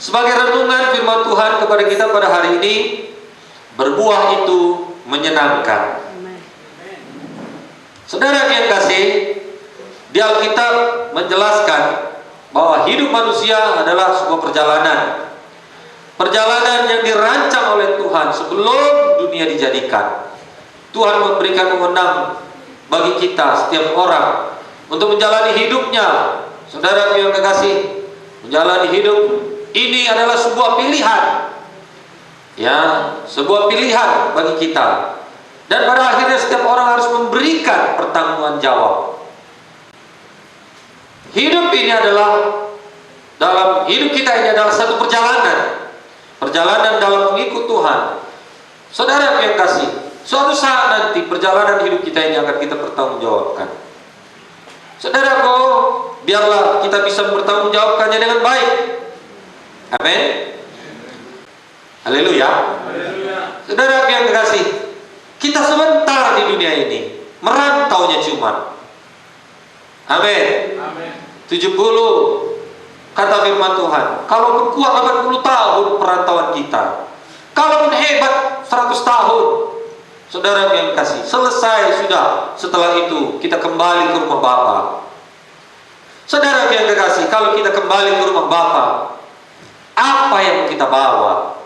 Sebagai renungan firman Tuhan kepada kita pada hari ini, berbuah itu menyenangkan. Saudara yang kasih, di Alkitab menjelaskan bahwa hidup manusia adalah sebuah perjalanan. Perjalanan yang dirancang oleh Tuhan sebelum dunia dijadikan. Tuhan memberikan wewenang bagi kita setiap orang untuk menjalani hidupnya. Saudara yang kekasih, menjalani hidup ini adalah sebuah pilihan. Ya, sebuah pilihan bagi kita. Dan pada akhirnya setiap orang harus memberikan pertanggungan jawab. Hidup ini adalah, dalam hidup kita ini adalah satu perjalanan. Perjalanan dalam mengikut Tuhan. Saudara yang kasih, suatu saat nanti perjalanan hidup kita ini akan kita pertanggungjawabkan. Saudaraku, biarlah kita bisa mempertanggungjawabkannya dengan baik. Amin. Haleluya. Saudara yang kasih, kita sebentar di dunia ini, merantaunya cuma. Amin. 70 kata firman Tuhan, kalaupun kuat 80 tahun perantauan kita, kalaupun hebat 100 tahun, saudara yang kasih, selesai sudah. Setelah itu kita kembali ke rumah Bapa. Saudara yang kasih, kalau kita kembali ke rumah Bapa, apa yang mau kita bawa?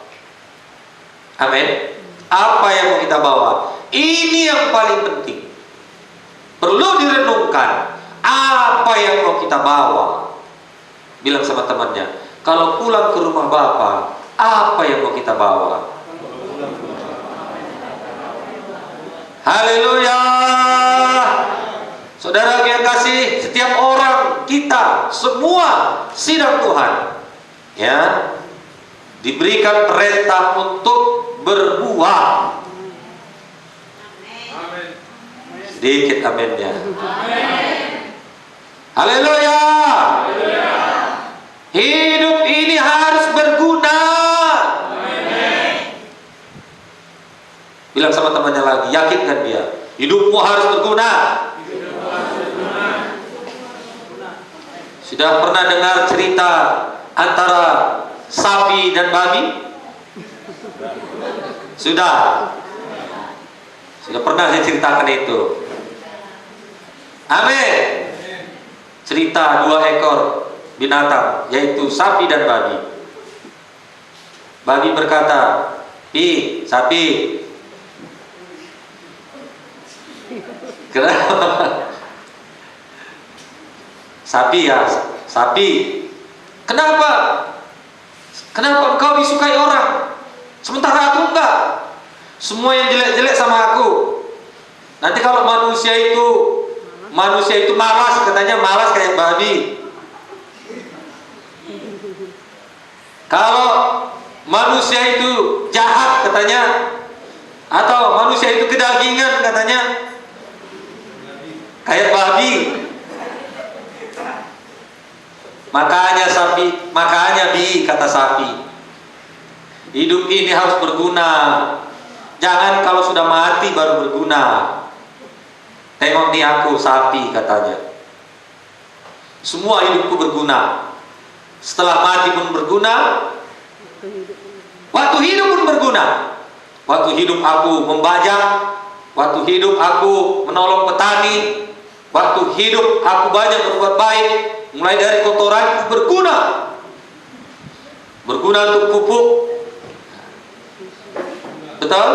Amin. Apa yang mau kita bawa? Ini yang paling penting. Perlu direnungkan. Apa yang mau kita bawa? Bilang sama temannya, kalau pulang ke rumah Bapa, apa yang mau kita bawa? Haleluya. Saudara yang kasih, setiap orang kita semua sidang Tuhan, ya, diberikan perintah untuk berbuah. Sedikit aminnya. Haleluya. Hidup ini harus berguna. Bilang sama temannya lagi, yakinkan dia, hidupmu harus berguna. Sudah pernah dengar cerita antara sapi dan babi? Sudah pernah saya ceritakan itu. Amin. Cerita 2 ekor binatang, yaitu sapi dan babi. Babi berkata, sapi, kenapa? Sapi, kenapa engkau disukai orang, sementara aku enggak? Semua yang jelek-jelek sama aku. Nanti kalau manusia itu malas, katanya malas kayak babi. Kalau manusia itu jahat, katanya, atau manusia itu kedagingan, katanya, kayak babi. Makanya kata sapi, hidup ini harus berguna. Jangan kalau sudah mati baru berguna. Tengok nih aku, sapi, katanya. Semua hidupku berguna. Setelah mati pun berguna. Waktu hidup pun berguna. Waktu hidup aku membajak, waktu hidup aku menolong petani, waktu hidup aku banyak berbuat baik, mulai dari kotoranku berguna. Berguna untuk pupuk. Betul?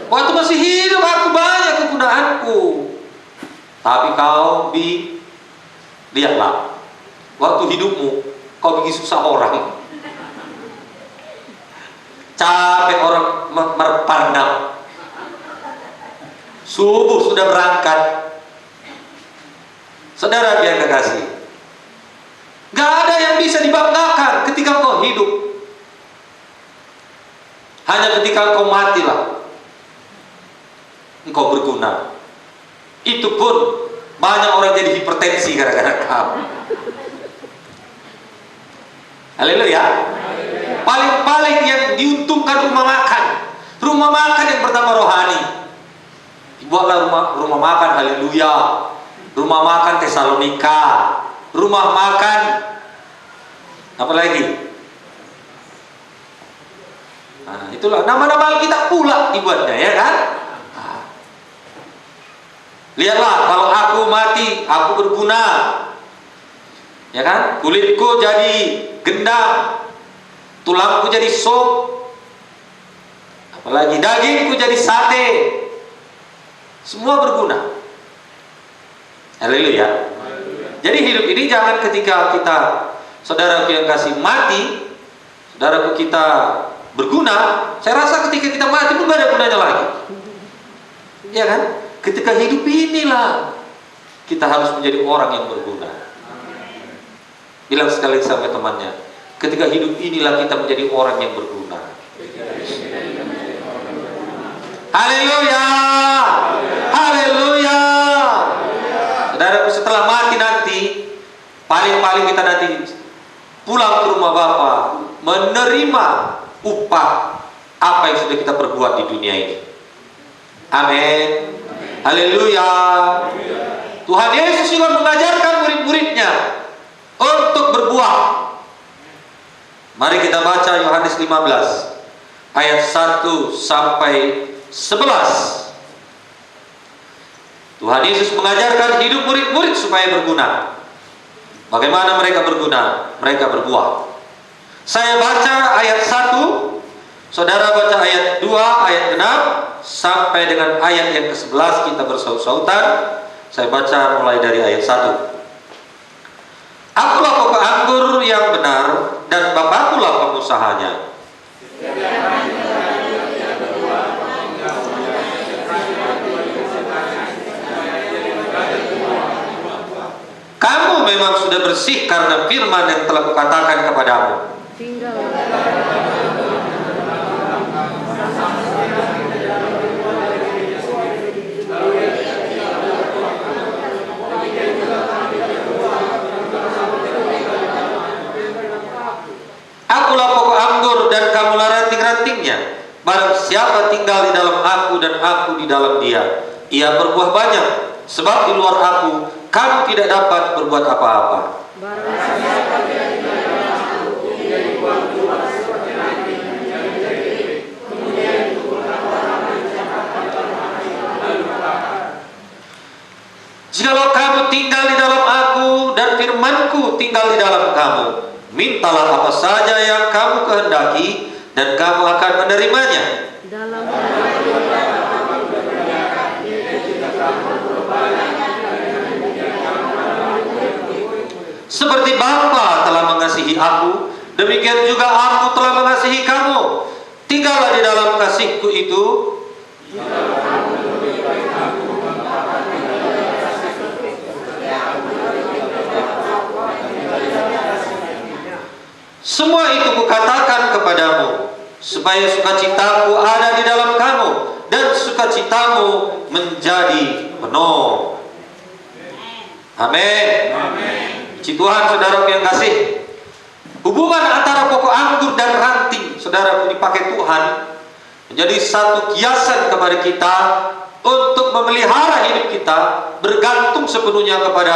Waktu masih hidup aku banyak kegunaanku. Tapi kau lihatlah, waktu hidupmu kau bikin susah orang. Capek orang merpandang. Subuh sudah berangkat. Saudara yang kekasih, gak ada yang bisa dibanggakan ketika kau hidup. Hanya ketika engkau matilah engkau berguna. Itu pun banyak orang jadi hipertensi gara-gara kamu. Haleluya. Paling-paling yang diuntungkan rumah makan. Rumah makan yang pertama rohani. Buatlah rumah makan, haleluya. Rumah makan Tesalonika. Rumah makan apa lagi? Nah, itulah nama-nama Alkitab pula dibuatnya, ya kan? Nah. Lihatlah, kalau aku mati, aku berguna. Ya kan? Kulitku jadi gendam, tulangku jadi sop, apalagi dagingku jadi sate. Semua berguna. Haleluya. Jadi hidup ini jangan ketika kita, saudaraku yang kasih, mati, saudaraku kita berguna. Saya rasa ketika kita mati pun gak ada gunanya lagi. Ya kan? Ketika hidup inilah kita harus menjadi orang yang berguna. Bilang sekali sama temannya, ketika hidup inilah kita menjadi orang yang berguna. Haleluya. Haleluya. Saudara, setelah mati nanti, paling-paling kita nanti pulang ke rumah Bapa, menerima upah apa yang sudah kita perbuat di dunia ini. Amin. Haleluya. Tuhan Yesus juga mengajarkan murid-muridnya untuk berbuah. Mari kita baca Yohanes 15 ayat 1 sampai 11. Tuhan Yesus mengajarkan hidup murid-murid supaya berguna. Bagaimana mereka berguna? Mereka berbuah. Saya baca ayat 1, saudara baca ayat 2, ayat 6 sampai dengan ayat yang ke-11, kita bersaut-sautan. Saya baca mulai dari ayat 1. Akulah pokok anggur yang benar, dan Bapakulah pengusahanya. Kamu memang sudah bersih karena firman yang telah kukatakan kepadamu. Akulah pokok anggur dan kamulah ranting-rantingnya. Barang siapa tinggal di dalam aku dan aku di dalam dia, ia berbuah banyak. Sebab di luar aku kamu tidak dapat berbuat apa-apa. Jikalau kamu tinggal di dalam aku dan firmanku tinggal di dalam kamu, mintalah apa saja yang kamu kehendaki dan kamu akan menerimanya. Seperti Bapa telah mengasihi aku, demikian juga aku telah mengasihi kamu. Tinggallah di dalam kasihku itu. Semua itu kukatakan kepadamu, supaya sukacitaku ada di dalam kamu, dan sukacitamu menjadi penuh. Amin. Puji Tuhan, saudaraku yang kasih. Hubungan antara pokok anggur dan ranting, saudaraku, dipakai Tuhan menjadi satu kiasan kepada kita untuk memelihara hidup kita, bergantung sepenuhnya kepada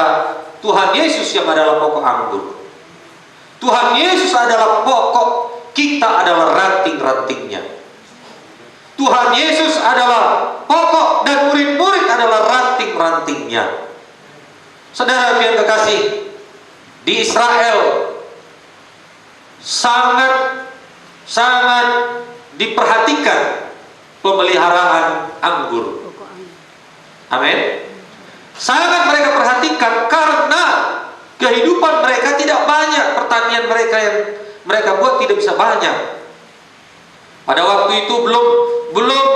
Tuhan Yesus yang adalah pokok anggur. Tuhan Yesus adalah pokok, kita adalah ranting-rantingnya. Tuhan Yesus adalah pokok dan murid-murid adalah ranting-rantingnya. Saudara yang kekasih, di Israel sangat diperhatikan pemeliharaan anggur. Amin. Sangat mereka perhatikan karena kehidupan mereka tidak banyak, pertanian mereka yang mereka buat tidak bisa banyak. Pada waktu itu belum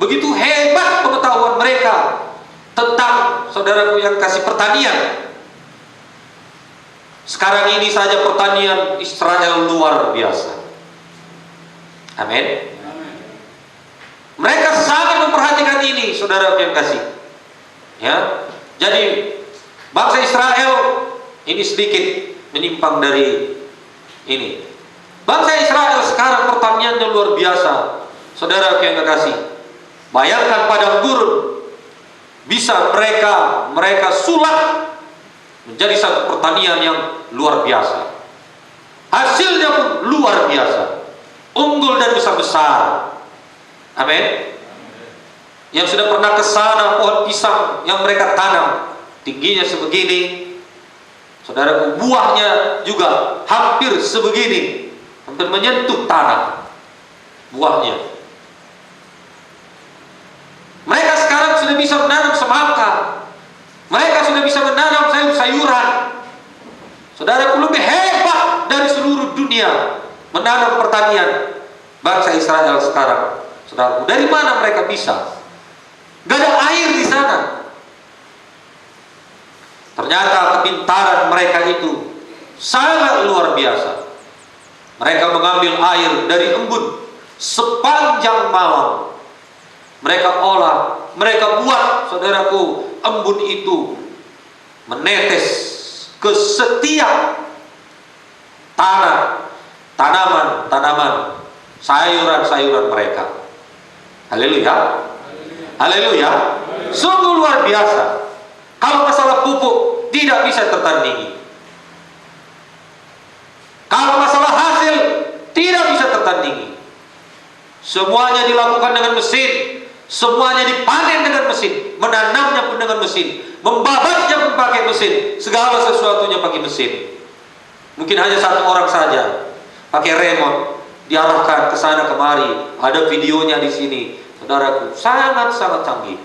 begitu hebat pengetahuan mereka tentang, saudaraku yang kasih, pertanian. Sekarang ini saja pertanian Israel luar biasa. Amin. Mereka sangat memperhatikan ini, saudara yang kasih. Ya, jadi bangsa Israel ini sedikit menyimpang dari ini. Bangsa Israel sekarang pertaniannya luar biasa, saudara yang kasih. Bayangkan padang gurun bisa mereka sulap menjadi satu pertanian yang luar biasa. Hasilnya pun luar biasa. unggul dan besar-besar. Amin. Yang sudah pernah ke sana, pohon pisang yang mereka tanam tingginya sebegini, saudara, buahnya juga hampir sebegini, hampir menyentuh tanah buahnya. Mereka sekarang sudah bisa menanam semangka, mereka sudah bisa menanam sayur-sayuran. Saudaraku, lebih hebat dari seluruh dunia menanam pertanian bangsa Israel sekarang. Saudaraku, dari mana mereka bisa? Gak ada air di sana. Ternyata kepintaran mereka itu sangat luar biasa. Mereka mengambil air dari embun sepanjang malam. Mereka olah, mereka buat, saudaraku, embun itu menetes ke setiap tanah, tanaman, sayuran-sayuran mereka. Haleluya. Haleluya. Sungguh luar biasa. Kalau masalah pupuk tidak bisa tertandingi. Kalau masalah hasil tidak bisa tertandingi. Semuanya dilakukan dengan mesin, semuanya dipanen dengan mesin, menanamnya pun dengan mesin, membabatnya pun pakai mesin, segala sesuatunya pakai mesin. Mungkin hanya satu orang saja pakai remote, diarahkan ke sana kemari. Ada videonya di sini. Saudaraku, sangat-sangat canggih.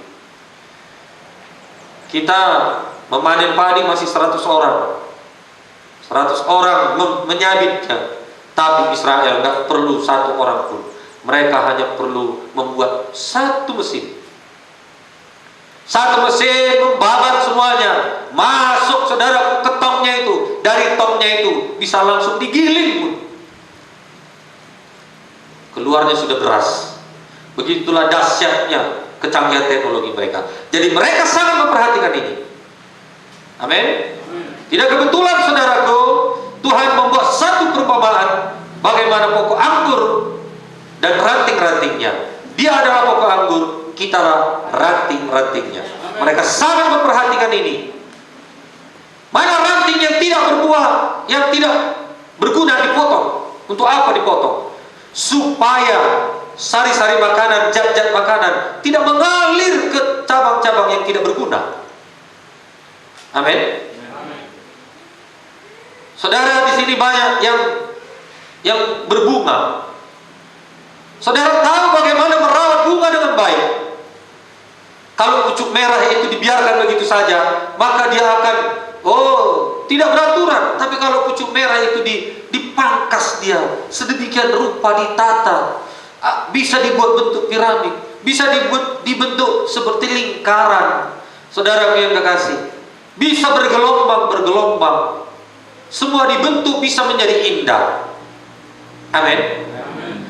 Kita memanen padi masih 100 orang. 100 orang menyabitnya. Tapi Israel nggak perlu satu orang pun. Mereka hanya perlu membuat satu mesin. Satu mesin membabat semuanya. Masuk, saudaraku, ke tongnya itu. Dari tongnya itu bisa langsung digiling pun. Keluarnya sudah beras. Begitulah dahsyatnya kecanggihan teknologi mereka. Jadi mereka sangat memperhatikan ini. Amin. Tidak kebetulan, saudaraku, Tuhan membuat satu perumpamaan bagaimana pokok anggur dan ranting-rantingnya. Dia adalah pokok anggur, kita ranting-rantingnya. Mereka sangat memperhatikan ini. Mana ranting yang tidak berbuah, yang tidak berguna dipotong. Untuk apa dipotong? Supaya sari-sari makanan, zat-zat makanan tidak mengalir ke cabang-cabang yang tidak berguna. Amin. Saudara, di sini banyak yang berbunga. Saudara tahu bagaimana merawat bunga dengan baik. Kalau pucuk merah itu dibiarkan begitu saja, maka dia akan tidak beraturan. Tapi kalau pucuk merah itu dipangkas dia sedemikian rupa, ditata, bisa dibuat bentuk piramid, bisa dibentuk seperti lingkaran. Saudara yang kekasih, bisa bergelombang-bergelombang. Semua dibentuk bisa menjadi indah. Amin.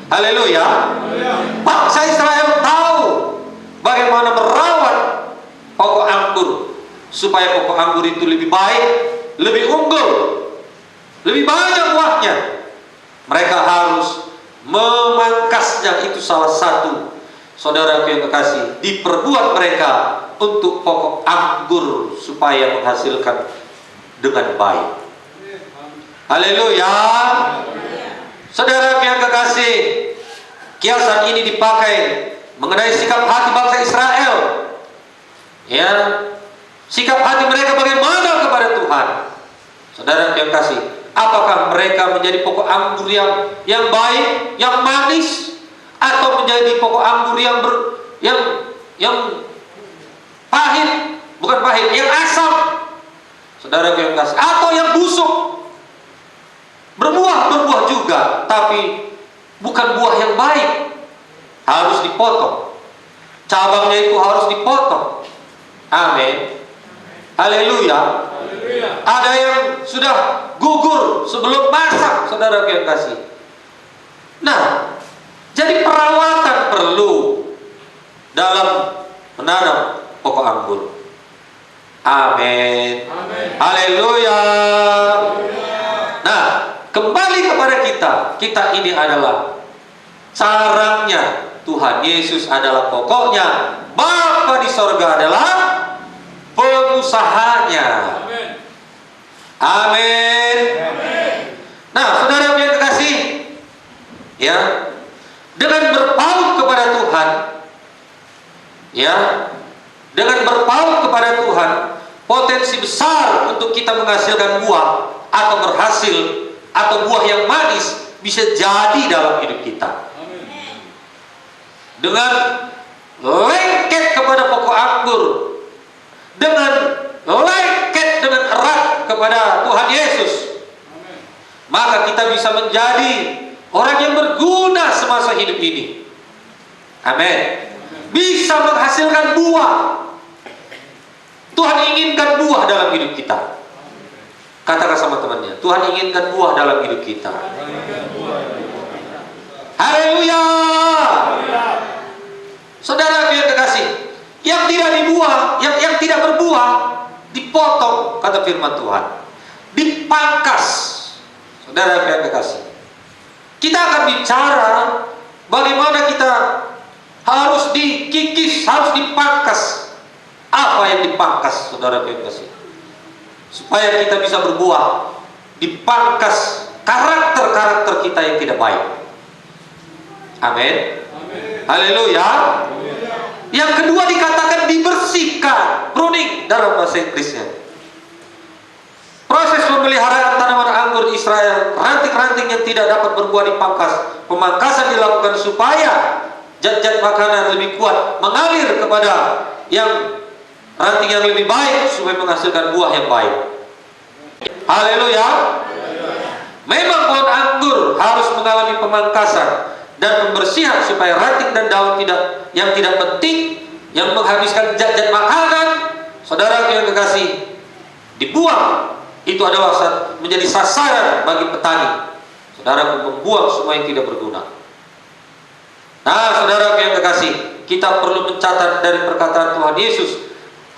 Haleluya. Bangsa Israel tahu bagaimana merawat pokok anggur supaya pokok anggur itu lebih baik, lebih unggul, lebih banyak buahnya. Mereka harus memangkasnya. Itu salah satu, saudara yang kekasih, diperbuat mereka untuk pokok anggur supaya menghasilkan dengan baik. Haleluya. Saudara yang kekasih, kiasan ini dipakai mengenai sikap hati bangsa Israel. Ya, sikap hati mereka bagaimana kepada Tuhan. Saudara yang kekasih, apakah mereka menjadi pokok anggur yang baik, yang manis, atau menjadi pokok anggur yang pahit, bukan pahit, yang asam. Saudara yang kekasih, atau yang busuk. Berbuah juga, tapi bukan buah yang baik. Harus dipotong. Cabangnya itu harus dipotong. Amin. Haleluya. Ada yang sudah gugur sebelum masak, saudara yang kasih. Nah, jadi perawatan perlu dalam menanam pokok anggur. Amin. Haleluya. Nah, kembali kepada kita ini adalah caranya. Tuhan Yesus adalah pokoknya, Bapa di sorga adalah pengusahanya. Amin. Nah, saudara yang kekasih, ya, Dengan berpaut kepada Tuhan, ya, dengan berpaut kepada Tuhan, potensi besar untuk kita menghasilkan buah atau berhasil atau buah yang manis bisa jadi dalam hidup kita. Dengan lengket kepada pokok anggur, dengan lengket dengan erat kepada Tuhan Yesus, maka kita bisa menjadi orang yang berguna semasa hidup ini. Amin. Bisa menghasilkan buah. Tuhan inginkan buah dalam hidup kita. Katakan sama temannya, Tuhan inginkan buah dalam hidup kita. Haleluya. Saudara yang kekasih, yang tidak dibuah, yang tidak berbuah, dipotong, kata firman Tuhan. Dipangkas. Saudara yang kekasih, kita akan bicara bagaimana kita harus dikikis, harus dipangkas. Apa yang dipangkas, saudara yang kekasih? Supaya kita bisa berbuah. Dipangkas karakter-karakter kita yang tidak baik. Amin. Haleluya. Yang kedua dikatakan dibersihkan, pruning dalam bahasa Inggrisnya. Proses pemeliharaan tanaman anggur Israel, ranting-ranting yang tidak dapat berbuah dipangkas. Pemangkasan dilakukan supaya zat-zat makanan lebih kuat mengalir kepada yang ranting yang lebih baik supaya menghasilkan buah yang baik. Haleluya. Memang pohon anggur harus mengalami pemangkasan dan pembersihan supaya ranting dan daun yang tidak penting, yang menghabiskan zat-zat makanan, saudara yang kekasih, dibuang. Itu adalah menjadi sasaran bagi petani. Saudara membuang semua yang tidak berguna. Nah, saudara yang kekasih, kita perlu mencatat dari perkataan Tuhan Yesus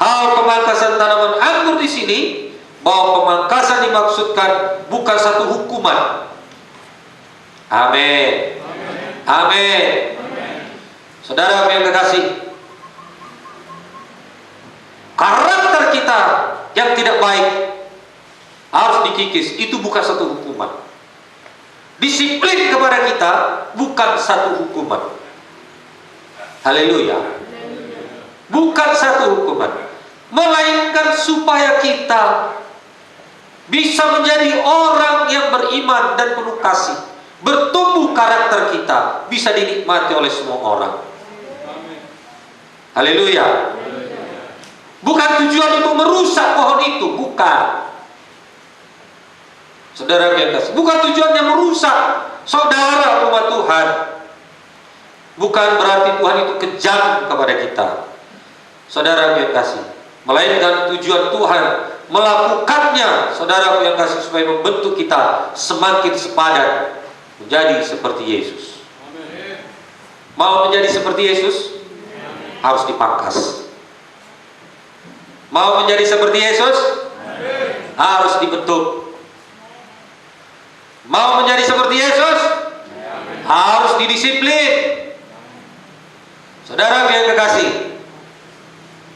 hal pemangkasan tanaman anggur di sini, bahwa pemangkasan dimaksudkan bukan satu hukuman. Amin. Amin. Saudara yang kekasih, karakter kita yang tidak baik harus dikikis. Itu bukan satu hukuman. Disiplin kepada kita bukan satu hukuman. Haleluya. Bukan satu hukuman, melainkan supaya kita bisa menjadi orang yang beriman dan penuh kasih. Bertumbuh karakter kita, bisa dinikmati oleh semua orang. Haleluya. Bukan tujuan untuk merusak pohon itu, bukan. Saudara yang kasih, bukan tujuannya merusak saudara umat Tuhan. Bukan berarti Tuhan itu kejam kepada kita, saudara yang kasih, melainkan tujuan Tuhan melakukannya, saudara yang kasih, supaya membentuk kita semakin sepadan menjadi seperti Yesus. Mau menjadi seperti Yesus, harus dipangkas. Mau menjadi seperti Yesus, harus dibentuk. Mau menjadi seperti Yesus, harus didisiplin. Saudara yang kekasih,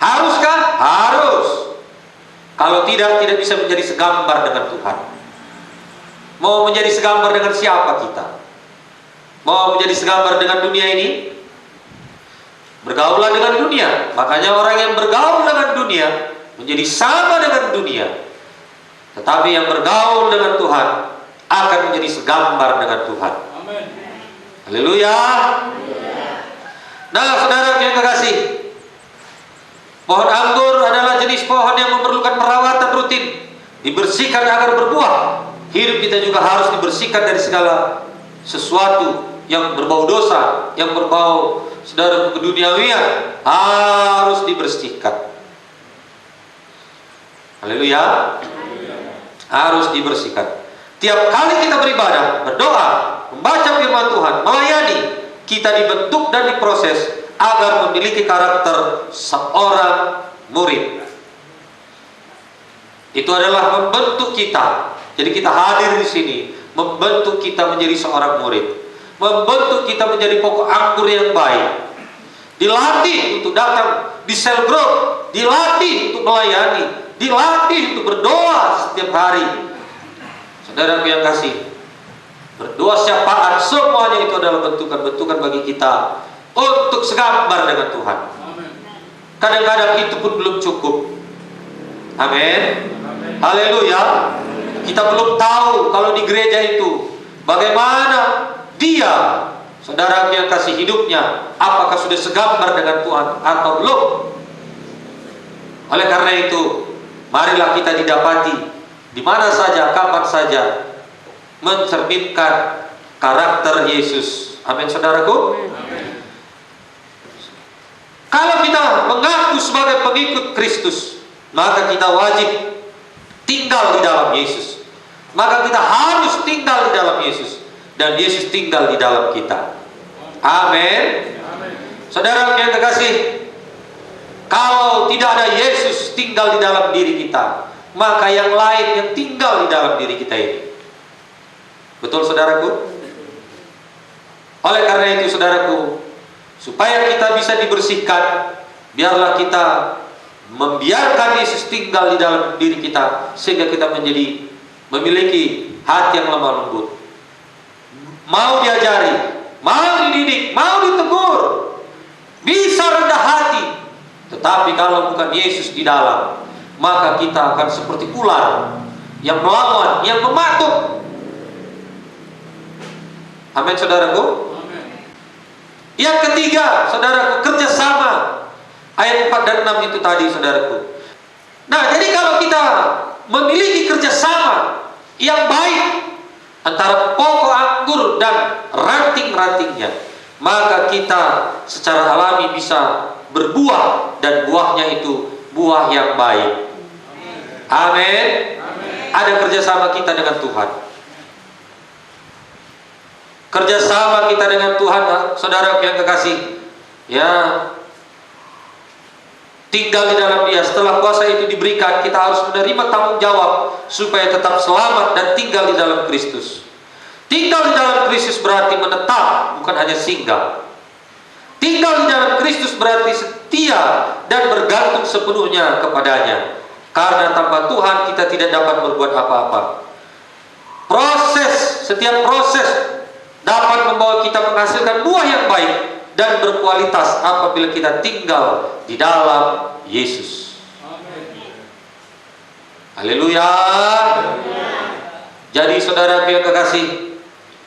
haruskah? Harus. Kalau tidak bisa menjadi segambar dengan Tuhan. Mau menjadi segambar dengan siapa kita? Mau menjadi segambar dengan dunia ini? Bergaulah dengan dunia. Makanya orang yang bergaul dengan dunia menjadi sama dengan dunia. Tetapi yang bergaul dengan Tuhan akan menjadi segambar dengan Tuhan. Amin. Haleluya. Nah, saudara yang kekasih, pohon anggur adalah jenis pohon yang memerlukan perawatan rutin, dibersihkan agar berbuah. Hidup kita juga harus dibersihkan dari segala sesuatu yang berbau dosa, yang berbau, saudara, keduniawian, harus dibersihkan. Haleluya. Harus dibersihkan. Tiap kali kita beribadah, berdoa, membaca firman Tuhan, melayani, kita dibentuk dan diproses agar memiliki karakter seorang murid. Itu adalah membentuk kita. Jadi kita hadir di sini membentuk kita menjadi seorang murid, membentuk kita menjadi pokok anggur yang baik. Dilatih untuk datang di cell group, dilatih untuk melayani, dilatih untuk berdoa setiap hari. Saudara yang kasih, berdoa syafaat, semuanya itu adalah bentukan-bentukan bagi kita untuk segambar dengan Tuhan. Kadang-kadang itu pun belum cukup. Amin. Haleluya. Kita belum tahu kalau di gereja itu bagaimana dia, saudara yang kasih hidupnya, apakah sudah segambar dengan Tuhan atau belum. Oleh karena itu, marilah kita didapati di mana saja, kapan saja, mencerminkan karakter Yesus. Amin, saudaraku. Amin. Kalau kita mengaku sebagai pengikut Kristus, maka kita wajib tinggal di dalam Yesus. Maka kita harus tinggal di dalam Yesus, dan Yesus tinggal di dalam kita. Amin. Saudara yang terkasih, kalau tidak ada Yesus tinggal di dalam diri kita, maka yang lain yang tinggal di dalam diri kita ini. Betul, saudaraku? Oleh karena itu, saudaraku, supaya kita bisa dibersihkan, biarlah kita membiarkan Yesus tinggal di dalam diri kita, sehingga kita memiliki hati yang lemah lembut. Mau diajari, mau dididik, mau ditegur, bisa rendah hati. Tetapi kalau bukan Yesus di dalam, maka kita akan seperti ular yang melawan, yang mematuk. Amin, saudaraku. Yang ketiga, saudaraku, kerjasama. Ayat 4 dan 6 itu tadi, saudaraku. Nah, jadi kalau kita memiliki kerjasama yang baik antara pokok anggur dan ranting-rantingnya, maka kita secara alami bisa berbuah, dan buahnya itu buah yang baik. Amin. Ada kerjasama kita dengan Tuhan. Kerjasama kita dengan Tuhan, saudara yang kekasih, ya, tinggal di dalam Dia. Setelah kuasa itu diberikan, kita harus menerima tanggung jawab supaya tetap selamat dan tinggal di dalam Kristus. Tinggal di dalam Kristus berarti menetap, bukan hanya singgah. Tinggal di dalam Kristus berarti setia dan bergantung sepenuhnya kepadanya. Karena tanpa Tuhan kita tidak dapat berbuat apa-apa. Setiap proses dapat membawa kita menghasilkan buah yang baik dan berkualitas apabila kita tinggal di dalam Yesus. Haleluya. Jadi saudara yang kekasih,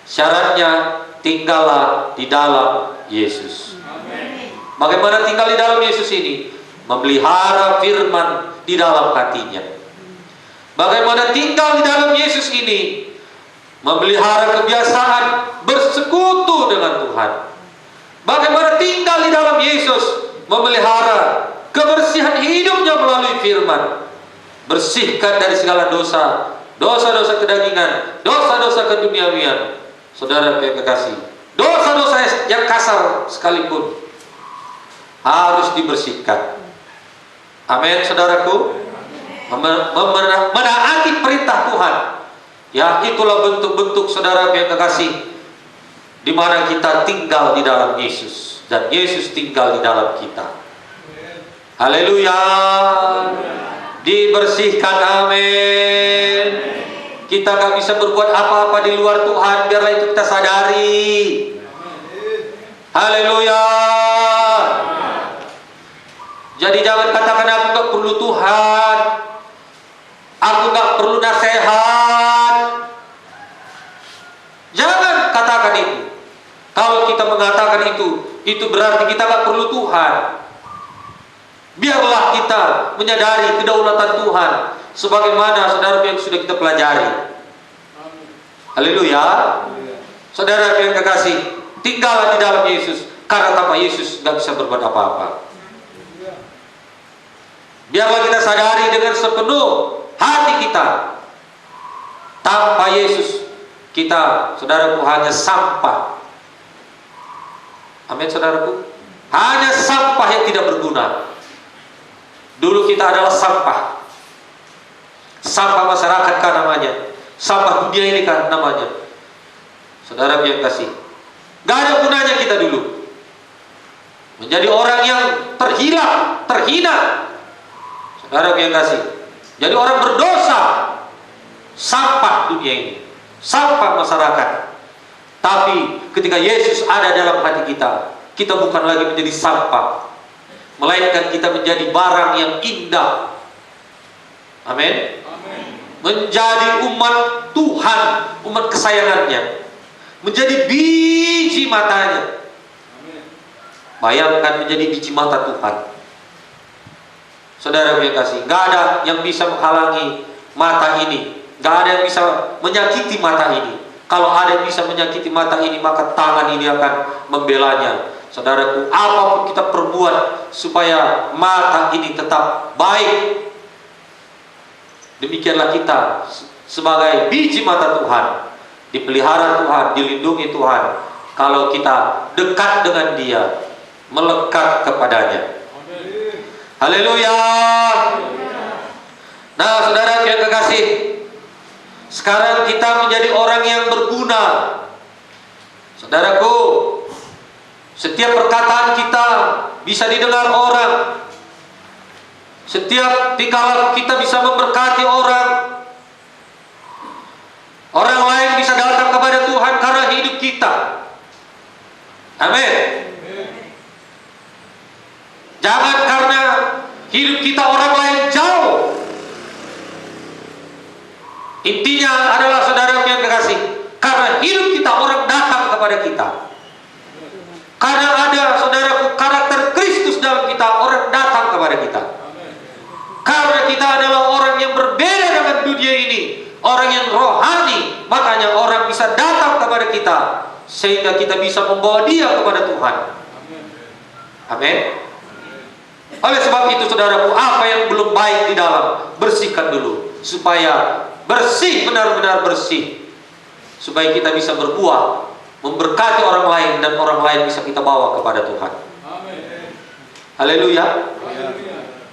syaratnya tinggallah di dalam Yesus. Bagaimana tinggal di dalam Yesus ini? Memelihara firman di dalam hatinya. Bagaimana tinggal di dalam Yesus ini? Memelihara kebiasaan bersekutu dengan Tuhan. Bagaimana tinggal di dalam Yesus? Memelihara kebersihan hidupnya melalui firman. Bersihkan dari segala dosa, dosa-dosa kedagingan, dosa-dosa keduniawian. Saudara yang kekasih, dosa-dosa yang kasar sekalipun harus dibersihkan. Amin, saudaraku. Menaati perintah Tuhan, ya, itulah bentuk-bentuk, saudara yang kekasih, di mana kita tinggal di dalam Yesus dan Yesus tinggal di dalam kita. Haleluya. Dibersihkan, amin. Kita gak bisa berbuat apa-apa di luar Tuhan, biarlah itu kita sadari. Haleluya. Jadi jangan katakan aku gak perlu Tuhan, aku gak perlu nasihat. Jangan katakan itu. Kalau kita mengatakan itu berarti kita gak perlu Tuhan. Biarlah kita menyadari kedaulatan Tuhan, sebagaimana saudara yang sudah kita pelajari. Haleluya. Saudara yang kekasih, tinggallah di dalam Yesus, karena tanpa Yesus gak bisa berbuat apa-apa. Biarlah kita sadari dengan sepenuh hati kita, tanpa Yesus kita, saudaraku, hanya sampah. Amin, saudaraku. Hanya sampah yang tidak berguna. Dulu kita adalah sampah. Sampah masyarakat kan namanya, sampah dunia ini kan namanya. Saudara yang kasih, gak ada gunanya kita dulu. Menjadi orang yang terhina. Saudara yang kasih, jadi orang berdosa. Sampah dunia ini, sampah masyarakat. Tapi ketika Yesus ada dalam hati kita, kita bukan lagi menjadi sampah, melainkan kita menjadi barang yang indah. Amin. Menjadi umat Tuhan, umat kesayangannya, menjadi biji matanya. Bayangkan menjadi biji mata Tuhan. Saudara yang kasih, gak ada yang bisa menghalangi mata ini, gak ada yang bisa menyakiti mata ini. Kalau ada yang bisa menyakiti mata ini, maka tangan ini akan membelanya. Saudaraku, apapun kita perbuat supaya mata ini tetap baik, demikianlah kita sebagai biji mata Tuhan, dipelihara Tuhan, dilindungi Tuhan. Kalau kita dekat dengan Dia, melekat kepadanya. Haleluya. Nah, saudara yang kekasih, sekarang kita menjadi orang yang berguna. Saudaraku, setiap perkataan kita bisa didengar orang. Setiap tingkah laku kita bisa memberkati orang. Orang lain bisa datang kepada Tuhan karena hidup kita. Amin. Jangan karena hidup kita orang lain jauh. Intinya adalah saudara yang kekasih, karena hidup kita orang datang kepada kita. Karena ada saudaraku karakter Kristus dalam kita, orang datang kepada kita. Karena kita adalah orang yang berbeda dengan dunia ini, orang yang rohani, makanya orang bisa datang kepada kita, sehingga kita bisa membawa dia kepada Tuhan. Amin. Oleh sebab itu saudaraku, apa yang belum baik di dalam, bersihkan dulu, supaya bersih, benar-benar bersih, supaya kita bisa berbuah, memberkati orang lain, dan orang lain bisa kita bawa kepada Tuhan. Haleluya.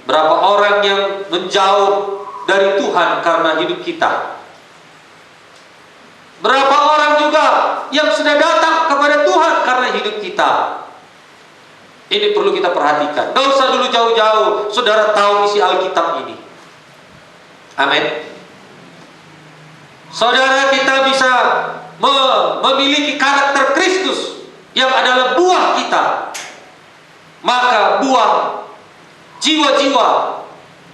Berapa orang yang menjauh dari Tuhan karena hidup kita. Berapa orang juga yang sudah datang kepada Tuhan karena hidup kita. Ini perlu kita perhatikan. Gak usah dulu jauh-jauh, saudara tahu isi Alkitab ini. Amin. Saudara kita bisa memiliki karakter Kristus yang adalah buah kita. Maka buah jiwa-jiwa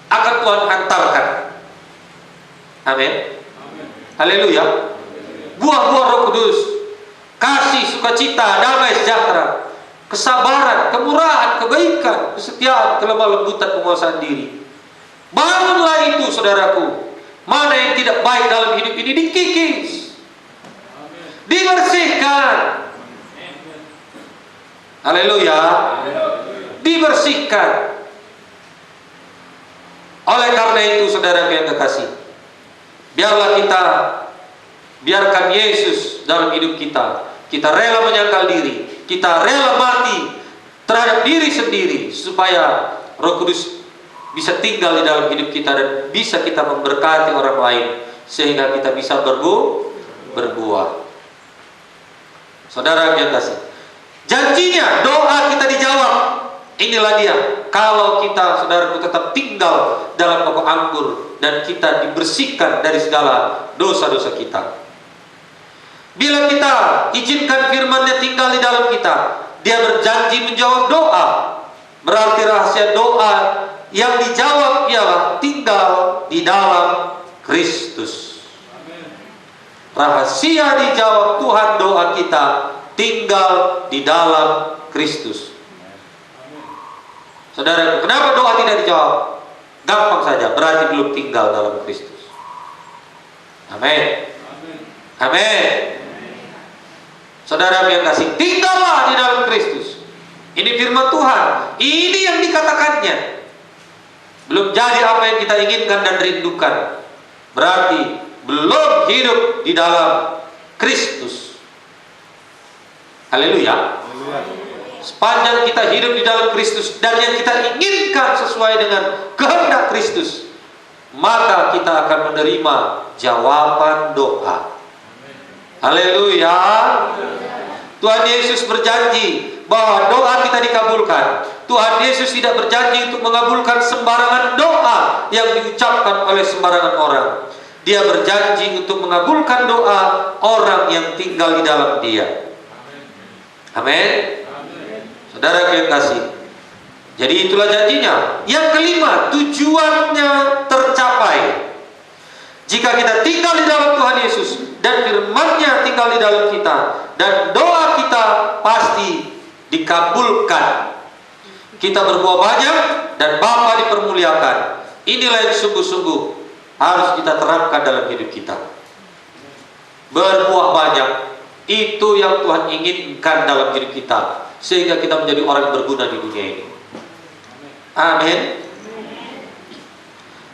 akan Tuhan hantarkan. Amin. Haleluya. Buah-buah Roh Kudus, kasih, sukacita, damai, sejahtera, kesabaran, kemurahan, kebaikan, kesetiaan, kelemah lembutan, penguasaan diri. Bangunlah itu, saudaraku. Mana yang tidak baik dalam hidup ini dikikis, dibersihkan. Haleluya. Dibersihkan. Oleh karena itu, saudara yang kekasih, biarlah kita biarkan Yesus dalam hidup kita. Kita rela menyangkal diri, kita rela mati terhadap diri sendiri, supaya Roh Kudus bisa tinggal di dalam hidup kita dan bisa kita memberkati orang lain, sehingga kita bisa berbuah. Saudara yang kasih, janjinya doa kita dijawab. Inilah dia, kalau kita, saudaraku, tetap tinggal dalam pokok anggur dan kita dibersihkan dari segala dosa-dosa kita. Bila kita izinkan firman-Nya tinggal di dalam kita, Dia berjanji menjawab doa. Berarti rahasia doa yang dijawab ialah tinggal di dalam Kristus. Rahasia dijawab Tuhan doa kita tinggal di dalam Kristus. Saudara, kenapa doa tidak dijawab? Gampang saja, berarti belum tinggal dalam Kristus. Amin. Amin. Saudara yang kasih, tinggallah di dalam Kristus. Ini firman Tuhan. Ini yang dikatakannya. Belum jadi apa yang kita inginkan dan rindukan, berarti belum hidup di dalam Kristus. Haleluya. Sepanjang kita hidup di dalam Kristus dan yang kita inginkan sesuai dengan kehendak Kristus, maka kita akan menerima jawaban doa. Haleluya. Tuhan Yesus berjanji bahwa doa kita dikabulkan. Tuhan Yesus tidak berjanji untuk mengabulkan sembarangan doa yang diucapkan oleh sembarangan orang. Dia berjanji untuk mengabulkan doa orang yang tinggal di dalam Dia. Amin. Saudara yang kasih, jadi itulah janjinya. Yang kelima, tujuannya tercapai jika kita tinggal di dalam Tuhan Yesus dan firman-Nya tinggal di dalam kita, dan doa kita pasti dikabulkan. Kita berbuah banyak dan Bapa dipermuliakan. Inilah yang sungguh-sungguh harus kita terapkan dalam hidup kita. Berbuah banyak, itu yang Tuhan inginkan dalam hidup kita, sehingga kita menjadi orang yang berguna di dunia ini. Amin.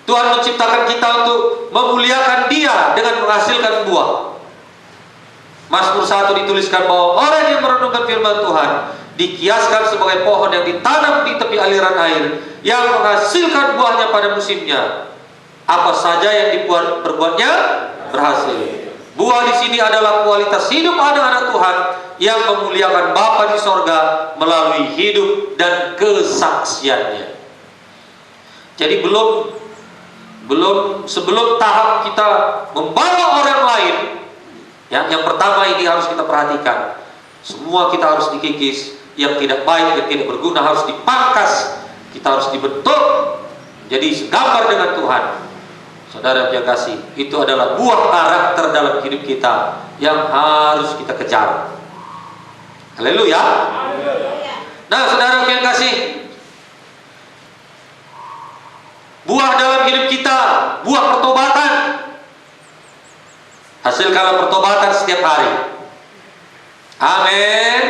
Tuhan menciptakan kita untuk memuliakan Dia dengan menghasilkan buah. Mazmur 1 dituliskan bahwa orang yang merenungkan firman Tuhan dikiaskan sebagai pohon yang ditanam di tepi aliran air, yang menghasilkan buahnya pada musimnya. Apa saja yang diperbuatnya berhasil. Buah di sini adalah kualitas hidup anak-anak Tuhan yang memuliakan Bapa di sorga melalui hidup dan kesaksiannya. Jadi sebelum tahap kita membawa orang lain, yang pertama ini harus kita perhatikan. Semua kita harus dikikis. Yang tidak baik, yang tidak berguna harus dipangkas. Kita harus dibentuk jadi segambar dengan Tuhan. Saudara yang kasih, itu adalah buah karakter dalam hidup kita yang harus kita kejar. Haleluya. Nah, saudara yang kasih, buah dalam hidup kita, buah pertobatan. Hasilkanlah pertobatan setiap hari. Amin.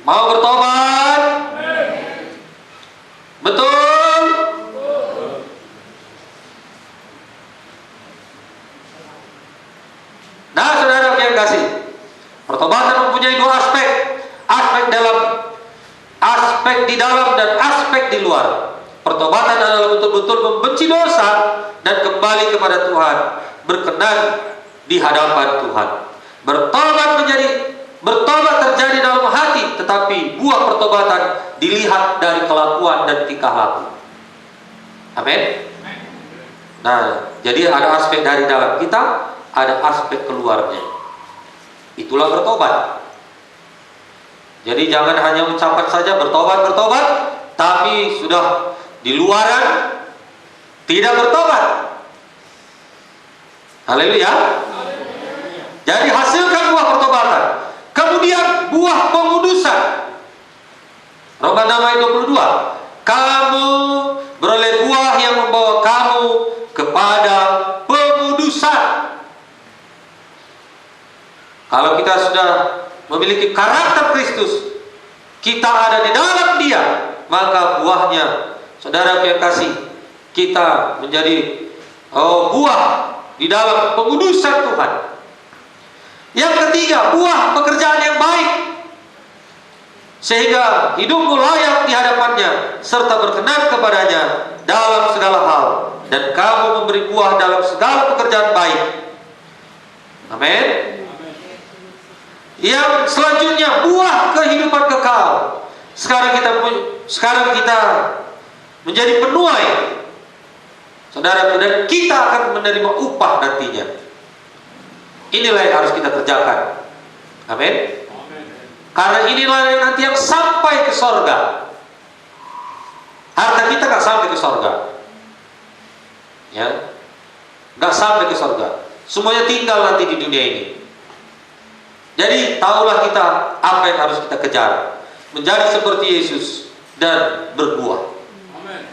Mau bertobat? Betul? Nah, saudara yang kasih, pertobatan mempunyai dua aspek. Aspek di dalam dan aspek di luar. Pertobatan adalah betul-betul membenci dosa dan kembali kepada Tuhan, berkenan di hadapan Tuhan. Bertobat terjadi dalam hati, tetapi buah pertobatan dilihat dari kelakuan dan tingkah laku. Amin. Nah, jadi ada aspek dari dalam kita, ada aspek keluarnya. Itulah bertobat. Jadi jangan hanya ucapan saja bertobat, tapi sudah di luaran tidak bertobat. Haleluya. Jadi hasilkan buah pertobatan. Kemudian buah pengudusan. Roma 6 ayat 22. Kamu beroleh buah yang membawa kamu kepada pengudusan. Kalau kita sudah memiliki karakter Kristus, kita ada di dalam Dia, maka buahnya, saudara yang kasih, kita menjadi buah di dalam pengudusan Tuhan. Yang ketiga, buah pekerjaan yang baik, sehingga hidupmu layak di hadapannya serta berkenan kepadanya dalam segala hal, dan kamu memberi buah dalam segala pekerjaan baik. Amin. Yang selanjutnya, buah kehidupan kekal. Sekarang kita menjadi penuai, saudara, dan kita akan menerima upah nantinya. Inilah yang harus kita kerjakan. Amin. Karena inilah yang nanti yang sampai ke sorga. Harta kita gak sampai ke sorga, ya, gak sampai ke sorga. Semuanya tinggal nanti di dunia ini. Jadi tahulah kita apa yang harus kita kejar, menjadi seperti Yesus dan berbuah. Amin.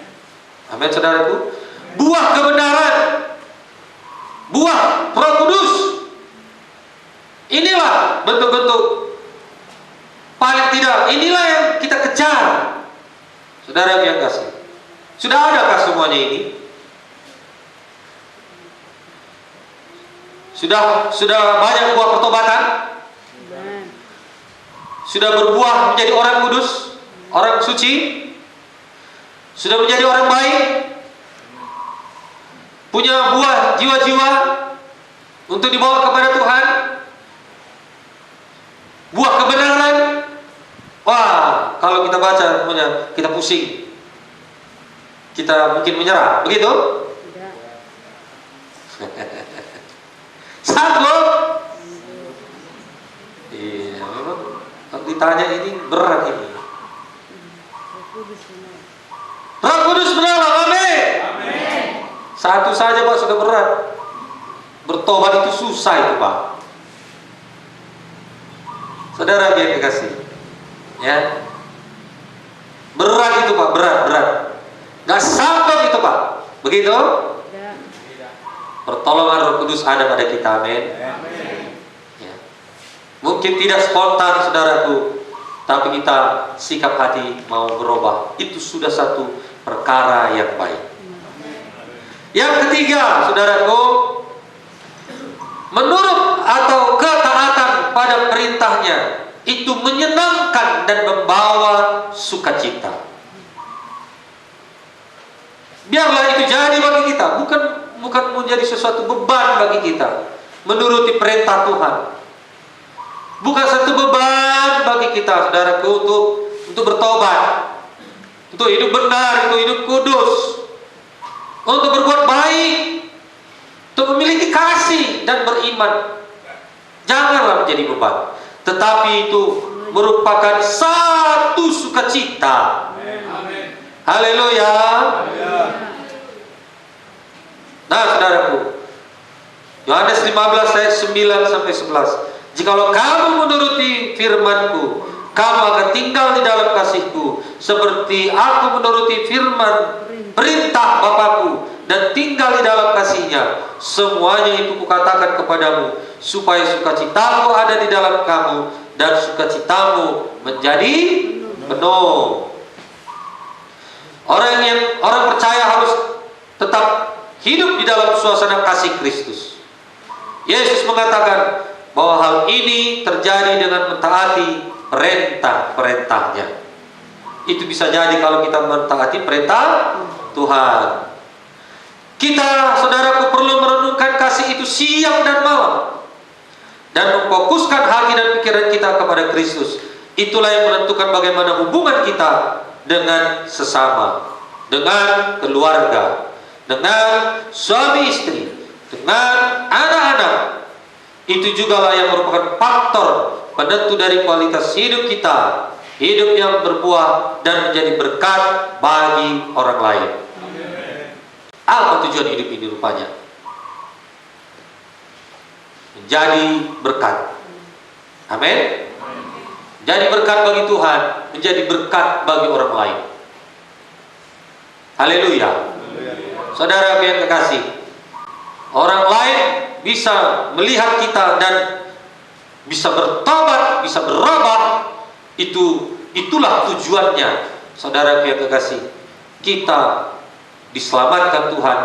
Amin, saudaraku. Buah kebenaran, buah Roh Kudus. Inilah bentuk-bentuk, paling tidak inilah yang kita kejar. Saudara yang kasih, sudah adakah semuanya ini? Sudah banyak buah pertobatan? Sudah berbuah menjadi orang kudus, orang suci? Sudah menjadi orang baik? Punya buah jiwa-jiwa untuk dibawa kepada Tuhan? Buah kebenaran? Wah, kalau kita baca semuanya, kita pusing. Kita mungkin menyerah, begitu? Sanggup? Iya, memang kalau ditanya ini berat ini. Roh Kudus menolong, amin. Satu saja Pak sudah berat. Bertobat itu susah itu Pak. Saudara yang dikasih, ya, berat itu Pak, berat. Gak sanggup itu Pak. Begitu? Pertolongan Roh Kudus ada pada kita, amin. Ya. Mungkin tidak spontan saudaraku, tapi kita sikap hati mau berubah. Itu sudah satu perkara yang baik. Yang ketiga, saudaraku, menurut atau ketaatan pada perintahnya itu menyenangkan dan membawa sukacita. Biarlah itu jadi bagi kita, bukan menjadi sesuatu beban bagi kita menuruti perintah Tuhan. Bukan satu beban bagi kita, saudaraku, untuk bertobat, untuk hidup benar, untuk hidup kudus, untuk berbuat baik, untuk memiliki kasih dan beriman. Janganlah menjadi beban, tetapi itu merupakan satu sukacita. Haleluya. Nah, saudaraku, Yohanes 15 ayat 9 sampai 11. Jikalau kamu menuruti firman-Ku, kamu akan tinggal di dalam kasih-Ku, seperti aku menuruti firman perintah Bapa-Ku dan tinggal di dalam kasih-Nya. Semuanya itu Kukatakan kepadamu, supaya sukacitamu ada di dalam kamu dan sukacitamu menjadi penuh. Orang percaya harus tetap hidup di dalam suasana kasih Kristus. Yesus mengatakan bahwa hal ini terjadi dengan mentaati perintah-perintahnya. Itu bisa jadi kalau kita mentaati perintah Tuhan. Kita, saudaraku, perlu merenungkan kasih itu siang dan malam dan memfokuskan hati dan pikiran kita kepada Kristus. Itulah yang menentukan bagaimana hubungan kita dengan sesama, dengan keluarga, dengan suami istri, dengan anak-anak. Itu jugalah yang merupakan faktor penentu dari kualitas hidup kita, hidup yang berbuah dan menjadi berkat bagi orang lain. Apa tujuan hidup ini rupanya? Menjadi berkat. Amin. Jadi berkat bagi Tuhan, menjadi berkat bagi orang lain. Haleluya. Saudara yang kekasih, orang lain bisa melihat kita dan bisa bertobat, bisa berubah. Itulah tujuannya, saudara yang kekasih. Kita diselamatkan Tuhan,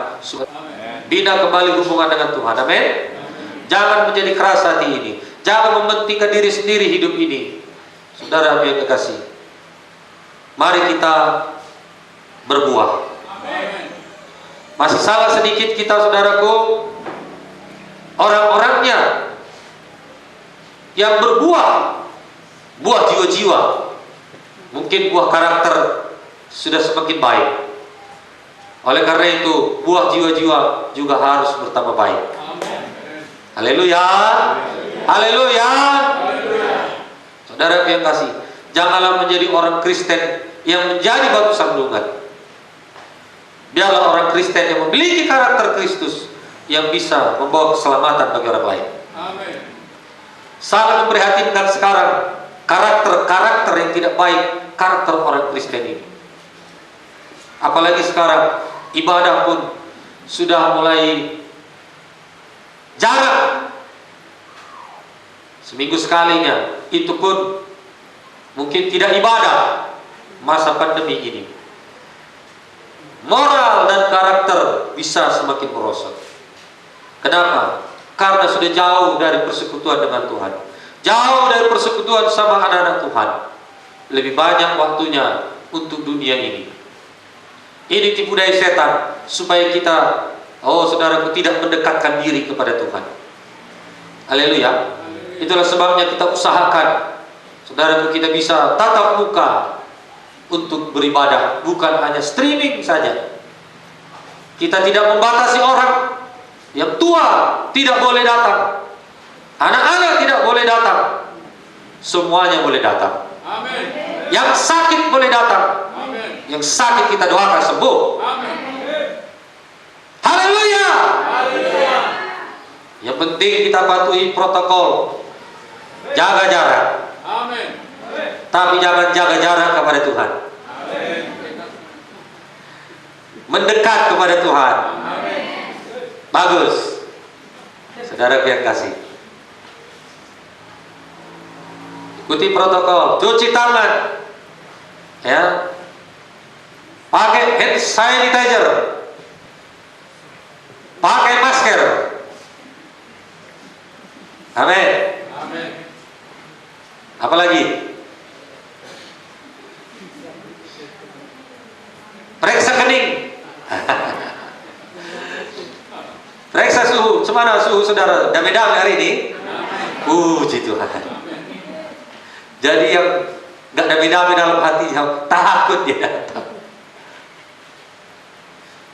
bina kembali hubungan dengan Tuhan. Amin. Jangan menjadi keras hati ini, jangan mementingkan diri sendiri hidup ini. Saudara yang kekasih, mari kita berbuah. Masih salah sedikit kita, saudaraku, orang-orangnya yang berbuah, buah jiwa-jiwa, mungkin buah karakter sudah semakin baik. Oleh karena itu, buah jiwa-jiwa juga harus bertambah baik. Haleluya. Haleluya. Saudara yang kasih, janganlah menjadi orang Kristen yang menjadi batu sandungan. Biarlah orang Kristen yang memiliki karakter Kristus yang bisa membawa keselamatan bagi orang lain. Amin. Sangat memprihatinkan sekarang karakter-karakter yang tidak baik, karakter orang Kristen ini. Apalagi sekarang ibadah pun sudah mulai jarang. Seminggu sekalinya, itu pun mungkin tidak ibadah masa pandemi ini. Moral dan karakter bisa semakin merosot. Kenapa? Karena sudah jauh dari persekutuan dengan Tuhan, jauh dari persekutuan sama anak-anak Tuhan. Lebih banyak waktunya untuk dunia ini. Ini tipu daya setan supaya kita, saudaraku, tidak mendekatkan diri kepada Tuhan. Haleluya. Itulah sebabnya kita usahakan, saudaraku, kita bisa tatap muka untuk beribadah, bukan hanya streaming saja. Kita tidak membatasi orang, Yang tua tidak boleh datang. Anak-anak tidak boleh datang. Semuanya boleh datang. Amin. Yang sakit boleh datang. Amin. Yang sakit kita doakan sembuh. Amin. Haleluya. Haleluya. Yang penting kita patuhi protokol. Jaga jarak. Amin. Tapi jangan jaga jarak kepada Tuhan. Amin. Mendekat kepada Tuhan. Amin. Bagus. Saudara yang kasih. Ikuti protokol, cuci tangan. Ya. Pakai hand sanitizer. Pakai masker. Amin. Amin. Apalagi? Periksa kening. Periksa suhu. Semana suhu saudara? Damai-damai hari ini? Puji Tuhan. Jadi yang nggak damai-damai dalam hatinya, takut dia datang.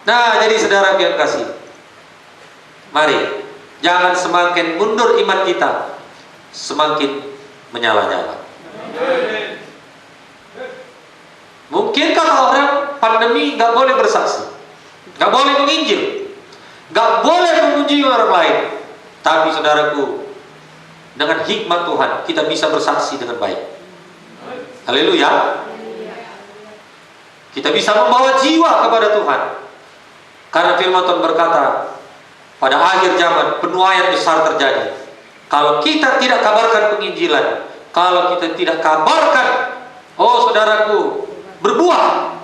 Nah, jadi saudara yang kasih, mari jangan semakin mundur iman kita, semakin menyala-nyala. Mungkin kata orang pandemi nggak boleh bersaksi, nggak boleh menginjil, nggak boleh memuji orang lain. Tapi saudaraku, dengan hikmat Tuhan kita bisa bersaksi dengan baik. Haleluya. Kita bisa membawa jiwa kepada Tuhan. Karena firman Tuhan berkata, pada akhir zaman penuaian besar terjadi. Kalau kita tidak kabarkan penginjilan, kalau kita tidak kabarkan, oh saudaraku, berbuah,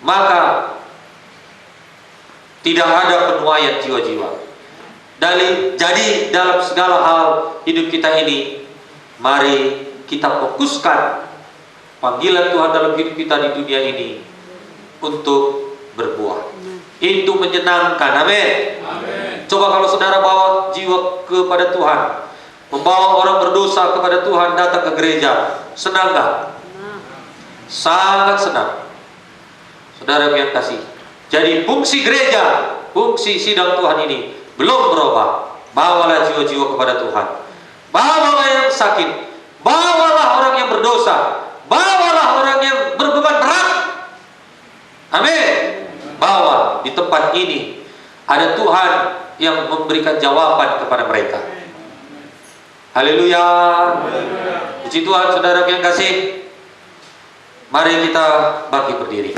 maka tidak ada penuaian jiwa-jiwa. Jadi dalam segala hal hidup kita ini, mari kita fokuskan panggilan Tuhan dalam hidup kita di dunia ini untuk berbuah. Itu menyenangkan. Amin. Coba kalau saudara bawa jiwa kepada Tuhan, membawa orang berdosa kepada Tuhan, datang ke gereja, senang gak? Sangat senang. Saudara yang kasih. Jadi fungsi gereja, fungsi sidang Tuhan ini belum berubah. Bawalah jiwa-jiwa kepada Tuhan. Bawalah yang sakit. Bawalah orang yang berdosa. Bawalah orang yang berbeban berat. Amin. Bawa di tempat ini. Ada Tuhan yang memberikan jawaban kepada mereka. Haleluya. Puji Tuhan, saudara yang kasih. Mari kita bangkit berdiri.